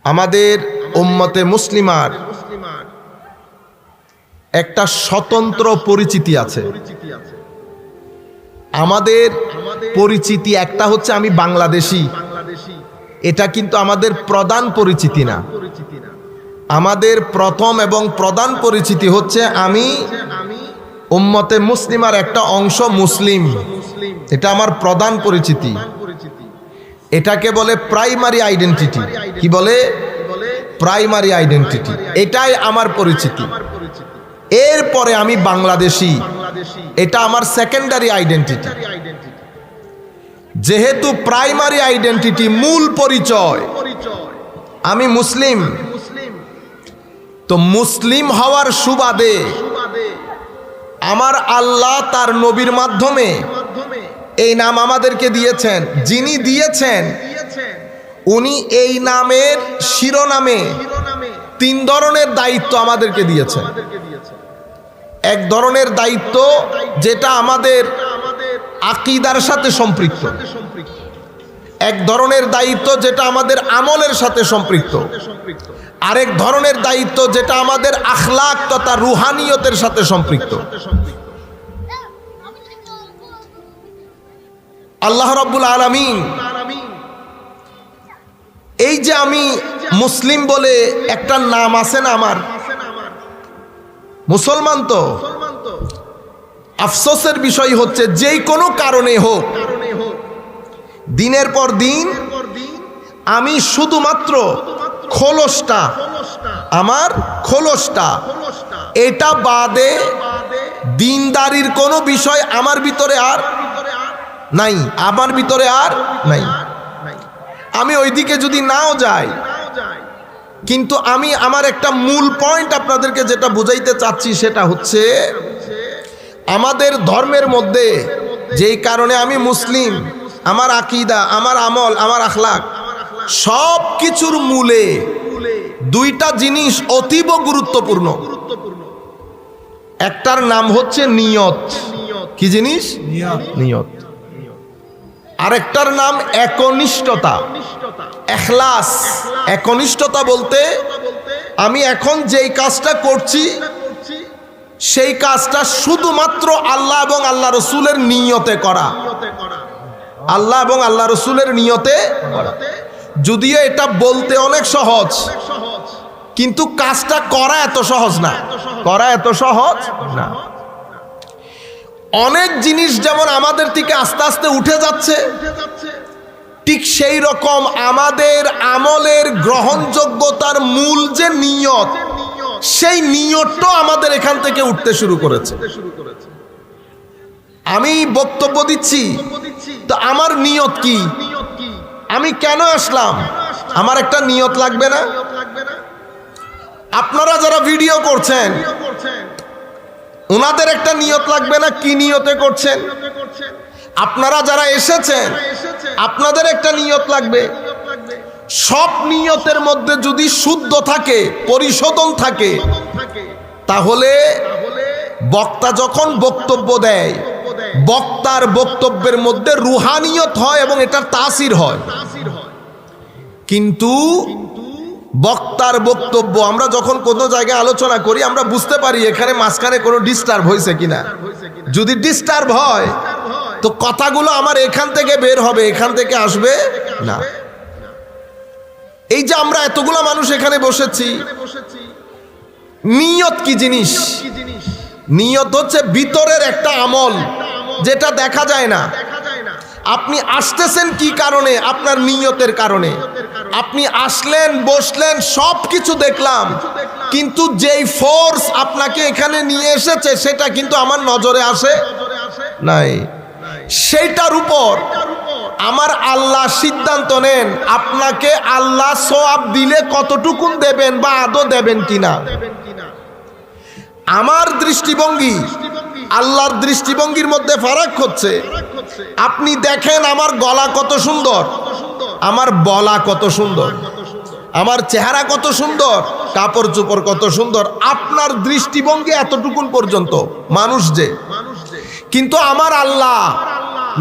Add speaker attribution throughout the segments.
Speaker 1: আমাদের উম্মতে মুসলিমার একটা স্বতন্ত্র পরিচিতি আছে। আমাদের পরিচিতি একটা হচ্ছে আমি বাংলাদেশি, এটা কিন্তু আমাদের প্রধান পরিচিতি না। আমাদের প্রথম এবং প্রধান পরিচিতি হচ্ছে আমি উম্মতে মুসলিমার একটা অংশ মুসলিম, এটা আমার প্রধান পরিচিতি। এটাকে বলে প্রাইমারি আইডেন্টিটি। কি বলে? প্রাইমারি আইডেন্টিটি, এটাই আমার পরিচিতি। এরপরে আমি বাংলাদেশি, এটা আমার সেকেন্ডারি আইডেন্টিটি। যেহেতু প্রাইমারি আইডেন্টিটি মূল পরিচয় আমি মুসলিম, তো মুসলিম হওয়ার সুবাদে আমার আল্লাহ তার নবীর মাধ্যমে এই নাম আমাদেরকে দিয়েছেন। যিনি দিয়েছেন উনি এই নামের শিরোনামে 3 ধরনের দায়িত্ব আমাদেরকে দিয়েছেন। এক ধরনের দায়িত্ব যেটা আমাদের আকীদার সাথে সম্পৃক্ত, এক ধরনের দায়িত্ব যেটা আমাদের আমলের সাথে সম্পৃক্ত, আরেক ধরনের দায়িত্ব যেটা আমাদের আখলাক তথা রুহানিয়তের সাথে সম্পৃক্ত। আল্লাহ রাব্বুল আলামিন এই যে আমি মুসলিম বলে একটা নাম আছে না আমার, মুসলমান তো, আফসোসের বিষয় হচ্ছে যেই কোনো কারণে হোক দিনের পর দিন আমি শুধুমাত্র খোলসটা, আমার খোলসটা, এটা বাদে দিনদারির কোনো বিষয় আমার ভিতরে আর নাই, আমার ভিতরে আর নাই। আমি ওইদিকে যদি নাও যাই, কিন্তু আমি আমার একটা মূল পয়েন্ট আপনাদেরকে যেটা বুঝাইতে চাচ্ছি সেটা হচ্ছে আমাদের ধর্মের মধ্যে যেই কারণে আমি মুসলিম, আমার আকীদা, আমার আমল, আমার আখলাক, সব কিছুর মূলে 2টা জিনিস অতীব গুরুত্বপূর্ণ। একটার নাম হচ্ছে নিয়ত। কি জিনিস? নিয়ত। আরেকটার নাম একনিষ্ঠতা, ইখলাস। একনিষ্ঠতা বলতে আমি এখন যেই কাজটা করছি সেই কাজটা শুধুমাত্র আল্লাহ এবং আল্লাহ রসুলের নিয়তে করা, আল্লাহ এবং আল্লাহ রসুলের নিয়তে করা। যদিও এটা বলতে অনেক সহজ, কিন্তু কাজটা করা এত সহজ না, করা এত সহজ না। অনেক জিনিস যেমন আমাদের থেকে আস্তে আস্তে উঠে যাচ্ছে, ঠিক সেই রকম আমাদের আমলের গ্রহণযোগ্যতার মূল যে নিয়ত, সেই নিয়তটাও আমাদের এখান থেকে উঠতে শুরু করেছে। আমি বক্তব্য দিচ্ছি, তো আমার নিয়ত কি? আমি কেন আসলাম? আমার একটা নিয়ত লাগবে না? আপনারা যারা ভিডিও করছেন ওনাদের একটা নিয়ত লাগবে না? কি নিয়তে করছেন? আপনারা যারা এসেছেন আপনাদের একটা নিয়ত লাগবে। সব নিয়তের মধ্যে যদি শুদ্ধ থাকে, পরিশোধন থাকে, তাহলে বক্তা যখন বক্তব্য দেয় বক্তার বক্তব্যের মধ্যে রুহানিয়ত হয় এবং এটার তাসির হয়। কিন্তু বক্তার বক্তব্য আমরা যখন কোনো জায়গায় আলোচনা করি আমরা বুঝতে পারি এখানে মাঝখানে কোনো ডিস্টার্ব হয়েছে কিনা। যদি ডিস্টার্ব হয় তো কথাগুলো আমার এখান থেকে বের হবে, এখান থেকে আসবে না। এই যে আমরা এতগুলা মানুষ এখানে বসেছি, নিয়ত কি জিনিস? নিয়ত হচ্ছে ভিতরের একটা আমল যেটা দেখা যায় না। আপনি আসতেছেন কি কারণে? আপনার নিয়তের কারণে। আপনি আসলেন, বসলেন, সব কিছু দেখলাম, কিন্তু যেই ফোর্স আপনাকে এখানে নিয়ে এসেছে সেটা কিন্তু আমার নজরে আসে নাই। সেইটার উপর আমার আল্লাহ সিদ্ধান্ত নেন আপনাকে আল্লাহ সওয়াব দিলে কতটুকুন দেবেন বা আদৌ দেবেন কিনা। আমার দৃষ্টিভঙ্গি আল্লাহর দৃষ্টিভঙ্গির মধ্যে ফারাক হচ্ছে। আপনি দেখেন আমার গলা কত সুন্দর, আমার বলা কত সুন্দর, আমার চেহারা কত সুন্দর, কাপড় চোপড় কত সুন্দর, আপনার দৃষ্টিভঙ্গি এতটুকুন পর্যন্ত মানুষ যে। কিন্তু আমার আল্লাহ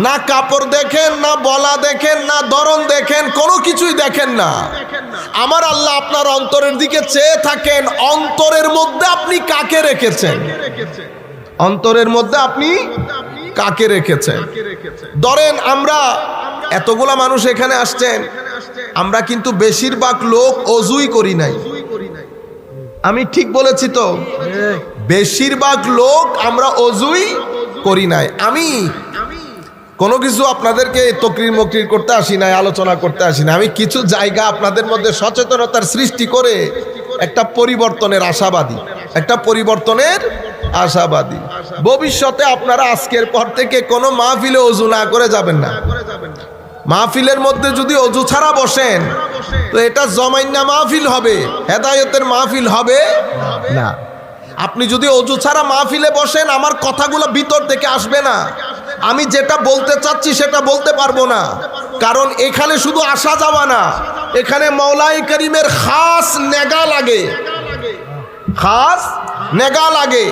Speaker 1: না কাপড় দেখেন, না বলা দেখেন, না ধরন দেখেন, কোনো কিছুই দেখেন না। আমার আল্লাহ আপনার অন্তরের দিকে চেয়ে থাকেন, অন্তরের মধ্যে আপনি কাকে রেখেছেন, অন্তরের মধ্যে আপনি কাকে রেখেছেন। ধরেন আমরা এতগুলা মানুষ এখানে আসছেন, আমরা কিন্তু বেশিরভাগ লোক অজুই করি নাই। আমি ঠিক বলেছি তো? বেশিরভাগ লোক আমরা অজুই করি নাই। আমি কোনো কিছু আপনাদেরকে তকরির মকরির করতে আসি নাই, আলোচনা করতে আসি না। আমি কিছু জায়গা আপনাদের মধ্যে সচেতনতার সৃষ্টি করে একটা পরিবর্তনের আশাবাদী, একটা পরিবর্তনের আশাবাদী। ভবিষ্যতে আপনারা আজকের পর থেকে কোনো মাহফিলে অজু না করে যাবেন না। মাহফিলের মধ্যে যদি অজু ছাড়া বসেন তো এটা জমাইন্না মাহফিল হবে, হেদায়েতের মাহফিল হবে না। আপনি যদি অজু ছাড়া মাহফিলে বসেন, আমার কথাগুলো ভিতর থেকে আসবে না, আমি যেটা বলতে চাচ্ছি সেটা বলতে পারবো না। কারণ এখানে শুধু আসা যাওয়া না, এখানে মওলাই করিমের খাস নেগা লাগে, খাস নেগা লাগে।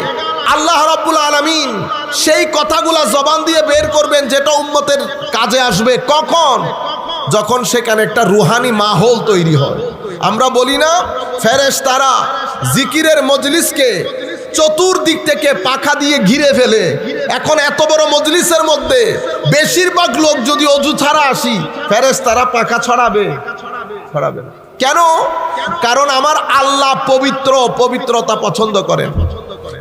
Speaker 1: আল্লাহ রাব্বুল আলামিন সেই কথাগুলা জবান দিয়ে বের করবেন যেটা উম্মতের কাজে আসবে। কখন? যখন সেখানে একটা রুহানি মাহৌল তৈরি হয়। আমরা বলি না ফেরেশতারা জিকিরের মজলিসকে চতুর্দিক থেকে পাখা দিয়ে ঘিরে ফেলে। এখন এত বড় মজলিসের মধ্যে বেশিরভাগ লোক যদি অজু ছাড়া আসি, ফেরেশতারা পাখা ছড়াবে? ছড়াবে না। কেন? কারণ আমার আল্লাহ পবিত্র, পবিত্রতা পছন্দ করেন।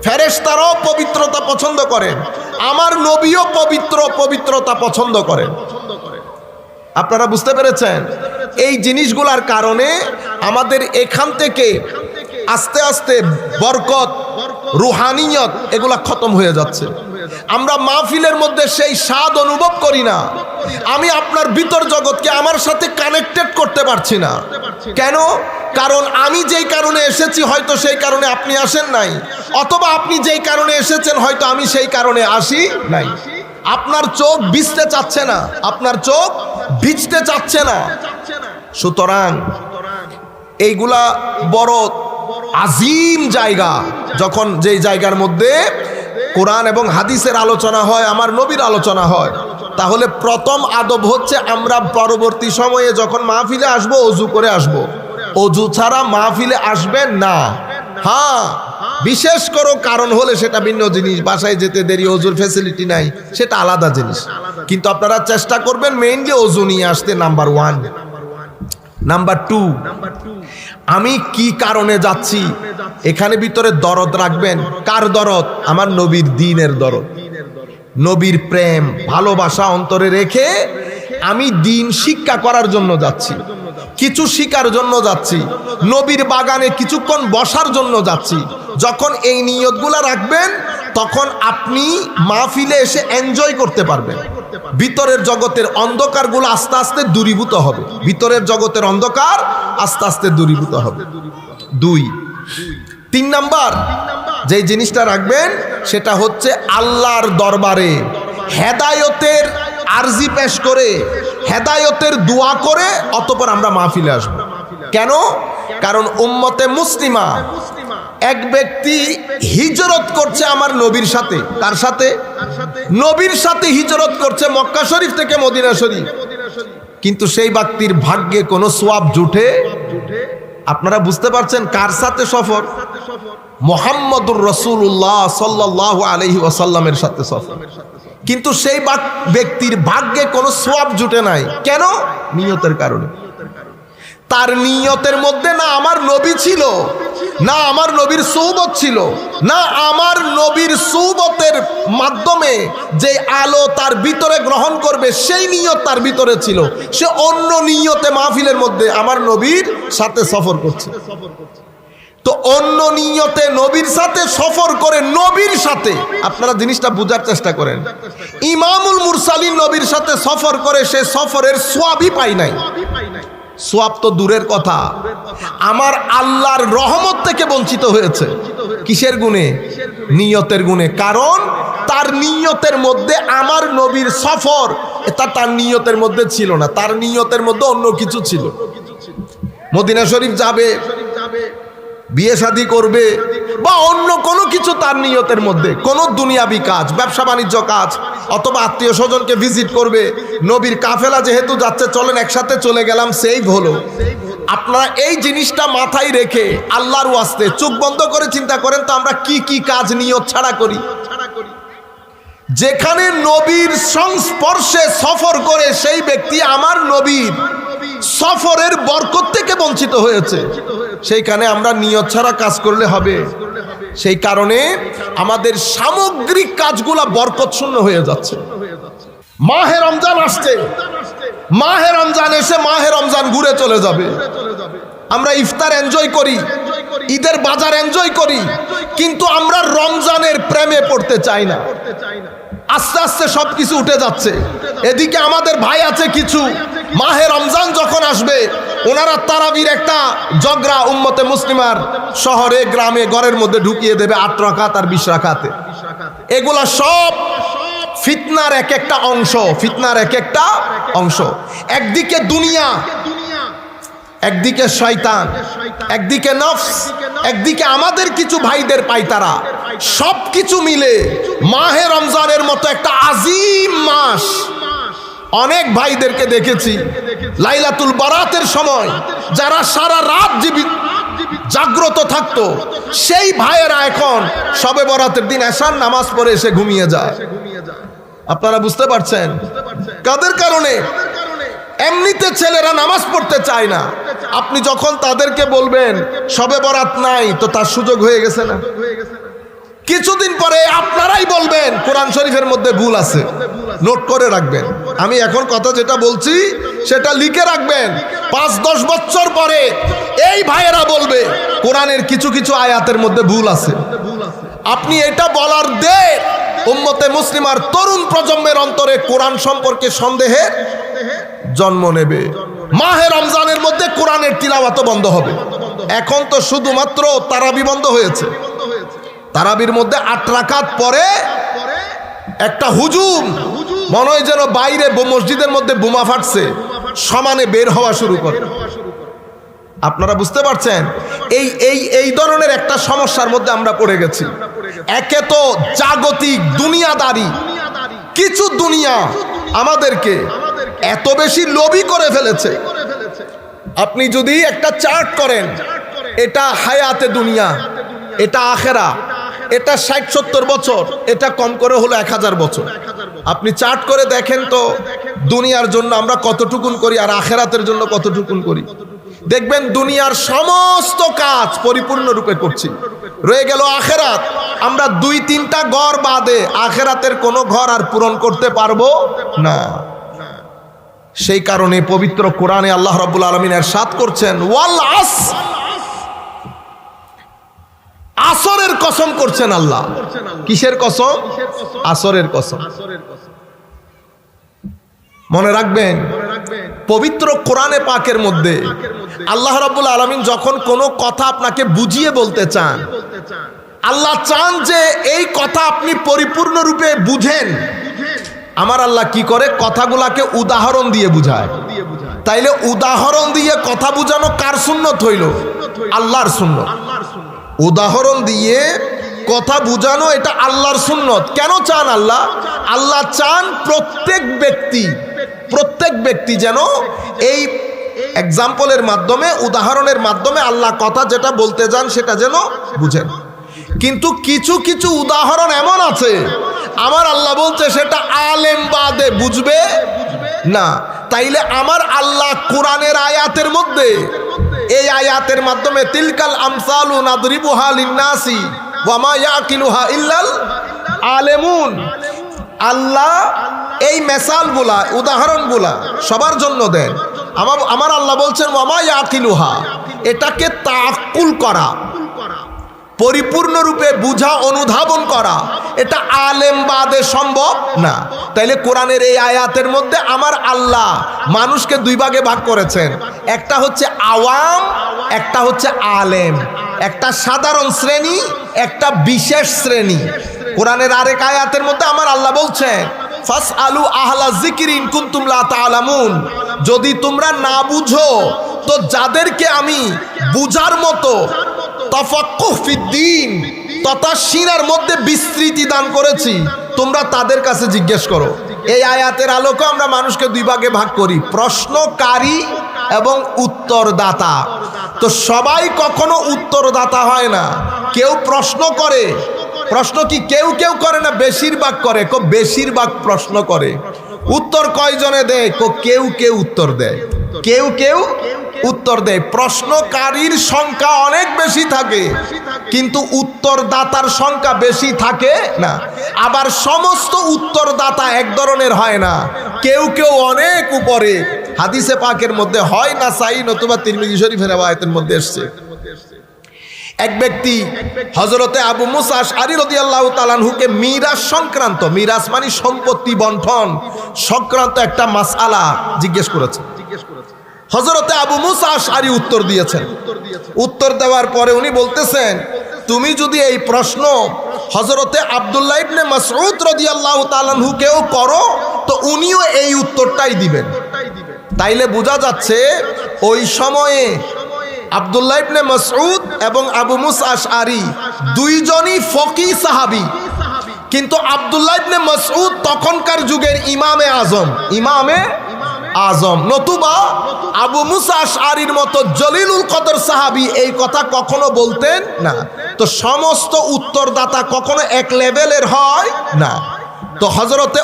Speaker 1: ফেরেশতারাও পবিত্রতা পছন্দ করেন, আমার নবীও পবিত্র, পবিত্রতা পছন্দ করেন। আপনারা বুঝতে পেরেছেন? এই জিনিসগুলোর কারণে আমাদের এখান থেকে আস্তে আস্তে বরকত, রুহানিয়ত এগুলা খতম হয়ে যাচ্ছে। আমরা মাহফিলের মধ্যে সেই স্বাদ অনুভব করি না। আমি আপনার ভিতর জগৎকে আমার সাথে কানেক্টেড করতে পারছি না। কেন? কারণ আমি যেই কারণে এসেছি হয়তো সেই কারণে আপনি আসেন নাই, অথবা আপনি যেই কারণে এসেছেন হয়তো আমি সেই কারণে আসি নাই। আপনার চোখ ভিজতে চাচ্ছে না, আপনার চোখ ভিজতে চাচ্ছে না। সুতরাং এইগুলা বড় আজিম জায়গা। যখন যেই জায়গার মধ্যে কোরআন এবং হাদিসের আলোচনা হয়, আমার নবীর আলোচনা হয়, তাহলে প্রথম আদব হচ্ছে আমরা পরবর্তী সময়ে যখন মাহফিলে আসবো অজু করে আসবো। অজু ছাড়া মাহফিলে আসবেন না। হ্যাঁ, বিশেষ কোনো কারণ হলে সেটা ভিন্ন জিনিস, বাসায় যেতে দেরি, অজুর ফ্যাসিলিটি নাই, সেটা আলাদা জিনিস। কিন্তু আপনারা চেষ্টা করবেন মেইনলি অজু নিয়ে আসতে, নাম্বার 1। নাম্বার 2, আমি কি কারণে যাচ্ছি এখানে ভিতরে দরদ রাখবেন। কার দরদ? আমার নবীর দ্বীনের দরদ, নবীর প্রেম ভালোবাসা অন্তরে রেখে আমি দ্বীন শিক্ষা করার জন্য যাচ্ছি, কিছু শিকার জন্য যাচ্ছি, নবীর বাগানে কিছুক্ষণ বসার জন্য যাচ্ছি। যখন এই নিয়তগুলা রাখবেন তখন আপনি মাহফিলে এসে এনজয় করতে পারবেন। ভিতরের জগতের অন্ধকারগুলো আস্তে আস্তে দূরীভূত হবে, ভিতরের জগতের অন্ধকার আস্তে আস্তে দূরীভূত হবে। 2, 3 নাম্বার যে জিনিসটা রাখবেন সেটা হচ্ছে আল্লাহর দরবারে হেদায়েতের আরজি পেশ করে, হেদায়েতের দোয়া করে অতঃপর আমরা মাহফিলে আসব। কেন? কারণ উম্মতে মুসলিমা এক ব্যক্তি হিজরত করছে আমার নবীর সাথে। কার সাথে? নবীর সাথে হিজরত করছে মক্কা শরীফ থেকে মদিনা শরীফ, কিন্তু সেই ব্যক্তির ভাগ্যে কোনো সওয়াব জুটে। আপনারা বুঝতে পারছেন কার সাথে সফর? মুহাম্মদুর রাসূলুল্লাহ সাল্লাল্লাহু আলাইহি ওয়াসাল্লামের সাথে সফর, কিন্তু সেই ব্যক্তির ভাগ্যে কোনো সওয়াব জুটে নাই। কেন? নিয়তের কারণে। তার নিয়তের মধ্যে না আমার নবী ছিল, না আমার নবীর সুহবত ছিল, না আমার নবীর সুহবতের মাধ্যমে যে আলো তার ভিতরে গ্রহণ করবে সেই নিয়ত তার ভিতরে ছিল। সে অন্য নিয়তে মাহফিলের মধ্যে আমার নবীর সাথে সফর করছে। তো অন্য নিয়তে নবীর সাথে সফর করে, নবীর সাথে, আপনারা জিনিসটা বোঝার চেষ্টা করেন, ইমামুল মুরসালিন নবীর সাথে সফর করে সে সফরের সওয়াবই পায় নাই। সওয়াব তো দূরের কথা, আমার আল্লাহর রহমত থেকে বঞ্চিত হয়েছে। কিসের গুণে? নিয়তের গুণে। কারণ তার নিয়তের মধ্যে আমার নবীর সফর, এটা তার নিয়তের মধ্যে ছিল না, তার নিয়তের মধ্যে অন্য কিছু ছিল। মদিনা শরীফ যাবে, বিয়ে শাদী করবে বা অন্য কোনো কিছু তার নিয়তের মধ্যে, কোনো দুনিয়াবি কাজ, ব্যবসা বাণিজ্য কাজ, অথবা আত্মীয় স্বজনকে ভিজিট করবে, নবীর কাফেলা যেহেতু যাচ্ছে চলেন একসাথে চলে গেলাম, সেই হলো। আপনারা এই জিনিসটা মাথায় রেখে আল্লাহর ওয়াস্তে চোখ বন্ধ করে চিন্তা করেন তো আমরা কি কি কাজ নিয়ত ছাড়া করি। যেখানে নবীর সংস্পর্শে সফর করে সেই ব্যক্তি আমার নবীর সফরের বরকত থেকে বঞ্চিত হয়েছে, সেইখানে আমরা নিয়ত ছাড়া কাজ করলে হবে? সেই কারণে আমাদের সামগ্রিক কাজগুলা বরকত শূন্য হয়ে যাচ্ছে। মাহে রমজান আসছে, মাহে রমজান এসে মাহে রমজান ঘুরে চলে যাবে। আমরা ইফতার এনজয় করি, ঈদের বাজার এনজয় করি, কিন্তু আমরা রমজানের প্রেমে পড়তে চাই না। আস্তে আস্তে সবকিছু উঠে যাচ্ছে। এদিকে আমাদের ভাই আছে কিছু, মাহে রমজান যখন আসবে ওনারা তারাবির একটা জগরা উম্মতে মুসলিমার শহরে গ্রামে ঘরের মধ্যে ঢুকিয়ে দেবে 8 রাকাত আর 20 রাকাতে। এগুলা সব ফিতনার এক একটা অংশ, ফিতনার এক একটা অংশ। একদিকে দুনিয়া, একদিকে শয়তান, একদিকে নফস, একদিকে আমাদের কিছু ভাইদের পাইতারা, সবকিছু মিলে মাহে রমজানের মতো একটা আজিম মাস। অনেক ভাইদেরকে দেখেছি লাইলাতুল বারাতের সময় যারা সারা রাত জাগ্রত থাকতো, সেই ভাইয়েরা এখন শবে বরাতের দিন এশার নামাজ পড়ে এসে ঘুমিয়ে যায়। আপনারা বুঝতে পারছেন কাদের কারণে? এমনিতে ছেলেরা নামাজ পড়তে চায় না, আপনি যখন তাদেরকে বলবেন শবে বরাত নাই, তো তার সুযোগ হয়ে গেছে না? কিছুদিন পরে আপনারাই বলবেন কোরআন শরীফের মধ্যে ভুল আছে, নোট করে রাখবেন। আমি এখন কথা যেটা বলছি সেটা লিখে রাখবেন। 5-10 বছর পরে এই ভাইয়েরা বলবে কোরআনের কিছু কিছু আয়াতের মধ্যে ভুল আছে। আপনি এটা বলার দেন উম্মতে মুসলিমার তরুণ প্রজন্মের অন্তরে কোরআন সম্পর্কে সন্দেহের জন্ম নেবে। মাহে রমজানের মধ্যে কোরআনের তিলাওয়াত বন্ধ হবে। এখন তো শুধুমাত্র তারাবি বন্ধ হয়েছে, তারাবির মধ্যে 8 রাকাত পরে একটা হুজুম, মনে হয় যেন বাইরে মসজিদের মধ্যে বোমা ফাটছে, সমানে বের হওয়া শুরু করে। আপনারা বুঝতে পারছেন এই এই এই ধরনের একটা সমস্যার মধ্যে আমরা পড়ে গেছি। একে তো জাগতিক দুনিয়াদারি, কিছু দুনিয়া আমাদেরকে এত বেশি লোভী করে ফেলেছে। আপনি যদি একটা চার্ট করেন, এটা হায়াতে দুনিয়া, এটা আখেরা, এটা 60-70 বছর, এটা কম করে হলো 1000 বছর। আপনি চার্ট করে দেখেন তো দুনিয়ার জন্য আমরা কতটুকুন করি আর আখেরাতের জন্য কতটুকুন করি। দেখবেন দুনিয়ার সমস্ত কাজ পরিপূর্ণ রূপে করছি, রয়ে গেল আখেরাত। আমরা 2-3টা ঘর বাদে আখেরাতের কোনো ঘর আর পূরণ করতে পারবো না। সেই কারণে পবিত্র কোরআনে আল্লাহ রাব্বুল আলামিন ইরশাদ করছেন ওয়াল আসর, আসরের কসম করছেন আল্লাহ। কিসের কসম? আসরের কসম। মনে রাখবেন পবিত্র কোরআনে পাকের মধ্যে আল্লাহ রাব্বুল আলামিন যখন কোনো কথা আপনাকে বুঝিয়ে বলতে চান, আল্লাহ চান যে এই কথা আপনি পরিপূর্ণ রূপে বুঝেন। আমার আল্লাহ কি করে? কথাগুলাকে উদাহরণ দিয়ে বুঝায়। তাইলে উদাহরণ দিয়ে কথা বুঝানো কার সুন্নত হইল? আল্লাহর সুন্নত। উদাহরণ দিয়ে কথা বুঝানো এটা আল্লাহর সুন্নত। কেন চান আল্লাহ? আল্লাহ চান প্রত্যেক ব্যক্তি যেন এই এক্সাম্পলের মাধ্যমে, উদাহরণের মাধ্যমে আল্লাহ কথা যেটা বলতে যান সেটা যেন বুঝেন। কিন্তু কিছু কিছু উদাহরণ এমন আছে আমার আল্লাহ বলছে সেটা আলেম বাদে বুঝবে না। তাইলে আমার আল্লাহ কোরআনের আয়াতের মধ্যে, এই আয়াতের মাধ্যমে তিলকাল আমসালু নাদরিবুহা লিন্নাসি ওয়া মা ইয়াকিলুহা ইল্লাল আলেমুন, আল্লাহ এই মেসালগুলা, উদাহরণগুলা সবার জন্য দেন। আমার আল্লাহ বলছেন ওয়া মা ইয়াকিলুহা, এটাকে তাআক্কুল করা, পরিপূর্ণরূপে বুঝা, অনুধাবন করা, এটা আলেম বাদে সম্ভব না। তাইলে কোরআনের এই আয়াতের মধ্যে আমার আল্লাহ মানুষকে 2 ভাগে ভাগ করেছেন। একটা হচ্ছে আওয়াম, একটা হচ্ছে আলেম। একটা সাধারণ শ্রেণী, একটা বিশেষ শ্রেণী। কোরআনের আরেক আয়াতের মধ্যে আমার আল্লাহ বলছেন ফাসআলু আহলা যিকরি ইন কুনতুম লা তা'লামুন, যদি তোমরা না বুঝো তো যাদেরকে আমি বুঝার মতো তাফাক্কুহ ফিদ্দীন তথা সিনার মধ্যে বিস্তৃতি দান করেছি, তোমরা তাদের কাছে জিজ্ঞেস করো। এই আয়াতের আলোকে আমরা মানুষকে দুই ভাগে ভাগ করি, প্রশ্নকারী এবং উত্তরদাতা। তো সবাই কখনো উত্তরদাতা হয় না, কেউ প্রশ্ন করে। প্রশ্ন কি কেউ কেউ করে না, বেশিরভাগ করে। বেশিরভাগ প্রশ্ন করে। উত্তর কয়জনে দেয়? কেউ কেউ উত্তর দেয়, কেউ কেউ উত্তর দেয়। প্রশ্নকারীর সংখ্যা অনেক বেশি থাকে, কিন্তু উত্তরদাতার সংখ্যা বেশি থাকে না। আবার সমস্ত উত্তরদাতা এক ধরনের হয় না, কেউ কেউ অনেক উপরে। হাদিসে পাকের মধ্যে হয় নাসাই নতুবা তিরমিজি শরীফের আয়াতের মধ্যে এসেছে, এক ব্যক্তি হযরতে আবু মুসা আশআরী রাদিয়াল্লাহু তাআলা আনহুকে মিরাস সংক্রান্ত, মিরাস মানে সম্পত্তি বন্টন সংক্রান্ত একটা মাসআলা জিজ্ঞেস করেছেন। হযরতে আবু মুসা আশআরী উত্তর দিয়েছেন। উত্তর দেওয়ার পরে উনি বলতেছেন, তুমি যদি এই প্রশ্ন হযরতে আব্দুল্লাহ ইবনে মাসউদ রাদিয়াল্লাহু তাআলা আনহুকেও করো তো উনিও এই উত্তরটাই দিবেন। তাইলে বোঝা যাচ্ছে ওই সময়ে আব্দুল্লাহ ইবনে মাসউদ এবং আবু মুসা আশআরী দুইজনই ফকিহ সাহাবী, কিন্তু আব্দুল্লাহ ইবনে মাসউদ তখনকার যুগের ইমামে আজম, ইমামে আজম, নতুবা আবু মুসা আশআরীর মতো জলিলুল কদর সাহাবী এই কথা কখনো বলতেন না। তো সমস্ত উত্তরদাতা কখনো এক লেভেলের হয় না। তো হযরতে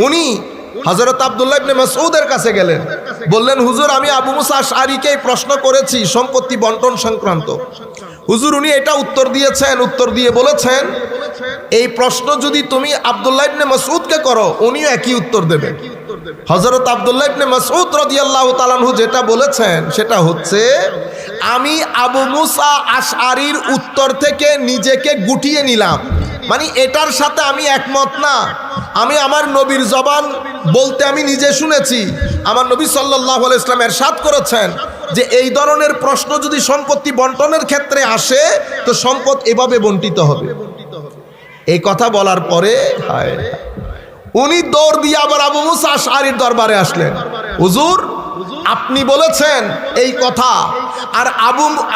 Speaker 1: উনি হযরত আব্দুল্লাহ ইবনে মাসউদের কাছে গেলেন, বললেন, হুজুর আমি আবু মুসা আশআরীকে প্রশ্ন করেছি সম্পত্তি বন্টন সংক্রান্ত। হুজুর উনি এটা উত্তর দিয়েছেন, উত্তর দিয়ে বলেছেন এই প্রশ্ন যদি তুমি আব্দুল্লাহ ইবনে মাসউদকে করো উনিও একই উত্তর দেবেন। হযরত আব্দুল্লাহ ইবনে মাসউদ রাদিয়াল্লাহু তাআলা আনহু যেটা বলেছেন সেটা হচ্ছে, আমি আবু মুসা আশআরীর উত্তর থেকে নিজেকে গুটিয়ে নিলাম, মানে এটার সাথে আমি একমত না। আমি আমার নবীর জবান বলতে আমি নিজে শুনেছি, আমার নবী সাল্লাল্লাহু আলাইহি ওয়াসাল্লাম ইরশাদ করেছেন যে এই ধরনের প্রশ্ন যদি সম্পত্তি বন্টনের ক্ষেত্রে আসে তো সম্পদ এভাবে বন্টিত হবে। এই কথা বলার পরে উনি দৌড় দিয়ে আবার আবু মুসা আশআরীর দরবারে আসলেন, হুজুর আপনি বলেছেন এই কথা আর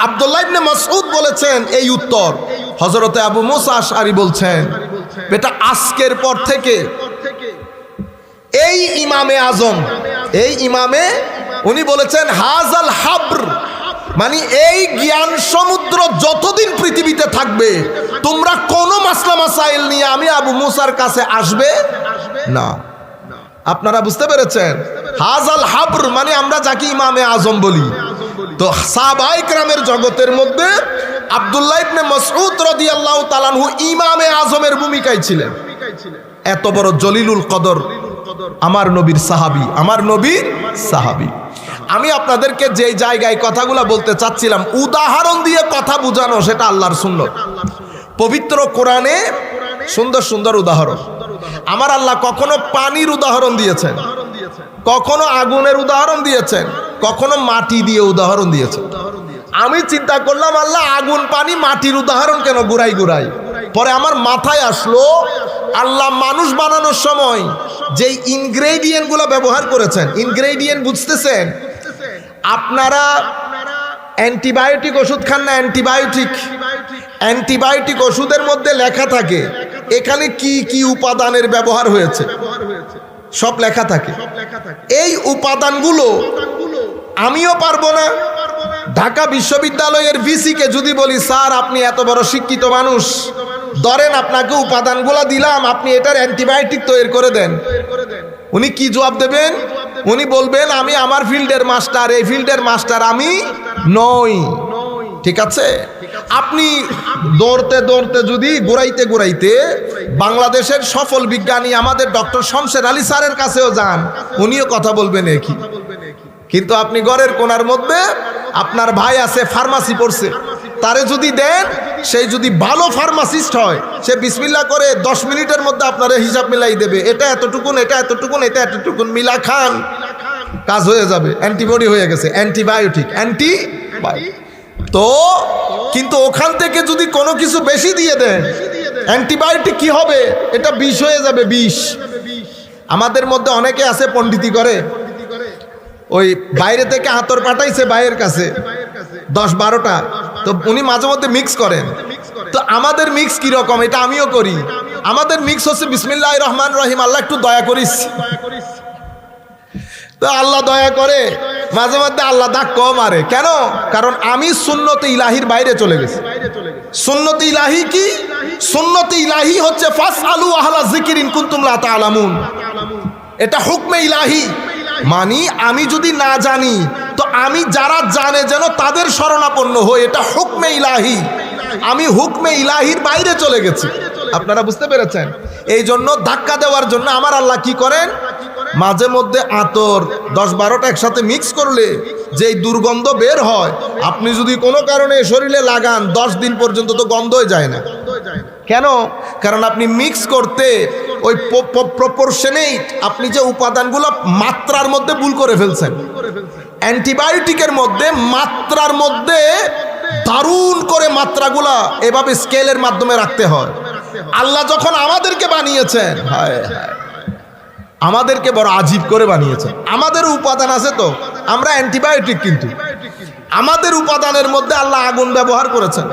Speaker 1: আব্দুল্লাহ ইবনে মাসউদ বলেছেন এই উত্তর। হযরতে আবু মুসা আশআরী বলছেন, বেটা আজকের পর থেকে এই ইমামে আজম, এই ইমামে উনি বলেছেন হাজাল হাব্র, মানে এই জ্ঞান সমুদ্র যতদিন পৃথিবীতে থাকবে তোমরা কোন মাসলা মাসাইল নিয়ে আমি আবু মুসার কাছে আসবে না। আপনারা বুঝতে পেরেছেন? হাজাল হাব্র মানে আমরা যাকে ইমামে আজম বলি। তো সাহাবায়ে কেরামের জগতের মধ্যে আব্দুল্লাহ ইবনে মাসউদ রাদিয়াল্লাহু তাআলা আনহু ইমামে আজমের ভূমিকায় ছিলেন। এত বড় জলিলুল কদর আমার নবীর সাহাবী, আমার নবীর সাহাবী। আমি আপনাদেরকে যে জায়গায় কথাগুলো বলতে চাচ্ছিলাম উদাহরণ দিয়ে কথা বোঝানো, সেটা আল্লাহর সুন্নত। পবিত্র কোরআনে সুন্দর সুন্দর উদাহরণ। আমার আল্লাহ কখনো পানির উদাহরণ দিয়েছেন, কখনো আগুনের উদাহরণ দিয়েছেন, কখনো মাটি দিয়ে উদাহরণ দিয়েছেন। আমি চিন্তা করলাম আল্লাহ আগুন পানি মাটির উদাহরণ কেন গুড়াই গুড়াই? পরে আমার মাথায় আসলো আল্লাহ মানুষ বানানোর সময় যে ইনগ্রেডিয়েন্টগুলো ব্যবহার করেছেন, ইনগ্রেডিয়েন্ট বুঝতেছেন? আপনারা অ্যান্টিবায়োটিক ওষুধ খান না? অ্যান্টিবায়োটিক ওষুধের মধ্যে লেখা থাকে এখানে কি কি উপাদানের ব্যবহার হয়েছে, সব লেখা থাকে। এই উপাদানগুলো আমিও পারবো না। ঢাকা বিশ্ববিদ্যালয়ের ভিসিকে যদি বলি, স্যার আপনি এত বড় শিক্ষিত মানুষ, ধরেন আপনাকে উপাদানগুলো দিলাম, আপনি এটার অ্যান্টিবায়োটিক তৈরি করে দেন, উনি কি জবাব দেবেন? উনি বলবেন আমি আমার ফিল্ডের মাস্টার, এই ফিল্ডের মাস্টার আমি নই। ঠিক আছে? আপনি দৌড়তে দৌড়তে যদি ঘুরাইতে ঘুরাইতে বাংলাদেশের সফল বিজ্ঞানী আমাদের ডক্টর শমশের আলী স্যারের কাছেও যান, উনিও কথা বলবেন একই। কিন্তু আপনি ঘরের কোনার মধ্যে আপনার ভাই আছে, ফার্মাসি পড়ছে, তারে যদি দেন, সেই যদি ভালো ফার্মাসিস্ট হয়, সে বিসমিল্লাহ করে 10 মিনিটের মধ্যে আপনার হিসাব মিলাই দেবে, এটা এতটুকুন, এটা এতটুকুন, এটা এতটুকুন, মিলা খান, কাজ হয়ে যাবে, অ্যান্টিবডি হয়ে গেছে, অ্যান্টিবায়োটিক। তো কিন্তু ওখান থেকে যদি কোনো কিছু বেশি দিয়ে দেন, অ্যান্টিবায়োটিক কি হবে? এটা বিষ হয়ে যাবে, বিষ। আমাদের মধ্যে অনেকে আছে পণ্ডিতি করে, ওই বাইরে থেকে আতর পাঠাইছে ভাইয়ের কাছে 10-12টা, তো উনি মাঝে মধ্যে মিক্স করেন। তো আমাদের মিক্স কি রকম এটা আমিও করি। আমাদের মিক্স হচ্ছে বিসমিল্লাহির রহমানির রহিম, আল্লাহ একটু দয়া করিস। তো আল্লাহ দয়া করে, মাঝে মধ্যে আল্লাহ দাগ কম মারে। কেন? কারণ আমি সুন্নতে ইলাহির বাইরে চলে গেছি। সুন্নতে ইলাহি কি? সুন্নতে ইলাহি হচ্ছে ফাসআলু আহলা যিকরি ইন কুনতুম লা তা'লামুন। এটা হুকমে ইলাহি, মানে আমি যদি না জানি তো আমি যারা জানে যেন তাদের শরণাপন্ন হই, এটা হুকমে ইলাহি। আমি হুকমে ইলাহির বাইরে চলে গেছি। আপনারা বুঝতে পেরেছেন? এই জন্য ধাক্কা দেওয়ার জন্য আমার আল্লাহ কি করেন, মাঝে মধ্যে আতর 10-12টা একসাথে মিক্স করলে যেই দুর্গন্ধ বের হয়, আপনি যদি কোনো কারণে শরীরে লাগান 10 দিন পর্যন্ত তো গন্ধই যায় না। কেন? কারণ আপনি মিক্স করতে ওই প্রপোর্শনেট আপনি যে উপাদানগুলো মাত্রার মধ্যে ভুল করে ফেলছেন। অ্যান্টিবায়োটিকের মধ্যে মাত্রার মধ্যে দারুণ করে মাত্রাগুলা এভাবে স্কেলের মাধ্যমে রাখতে হয়। আল্লাহ যখন আমাদেরকে বানিয়েছেন, হায় হায়, আমাদেরকে বড় আজীব করে বানিয়েছেন। আমাদের উপাদান আছে তো, আমরা অ্যান্টিবায়োটিক, কিন্তু আমাদের উপাদানের মধ্যে আল্লাহ আগুন ব্যবহার করেছেন।